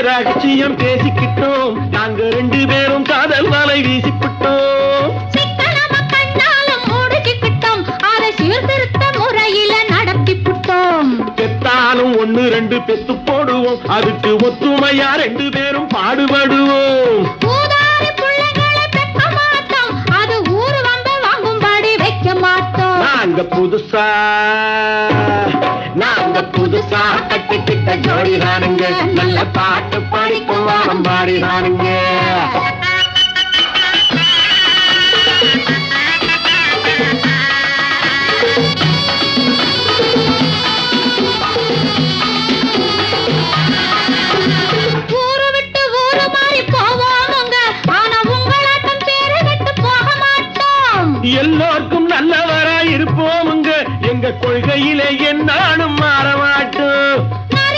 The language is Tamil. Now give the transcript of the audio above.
ரகசியம் பேசிக்கிட்டோம், நாங்க 2 பேரும் காதல் வலை வீசிக்கிட்டோம். சீர்திருத்த முறையில நடத்திவிட்டோம். பெத்தாலும் 1 2 பெத்து போடுவோம், அதுக்கு ஒத்துமையா 2 பேரும் பாடுபடுவோம். ஊதாரி பிள்ளைகளை பெக்க மாட்டோம், அது ஊரு வந்து வாங்கும்படி வைக்க மாட்டோம். நாங்க புதுசா கட்டிக்கிட்ட ஜோடிதானுங்க, நல்ல பாட்டு படிக்கும் வாரம் பாடிதானுங்க. எல்லோருக்கும் நல்லவராய் இருப்போமுங்க, எங்க கொள்கையிலே என்ன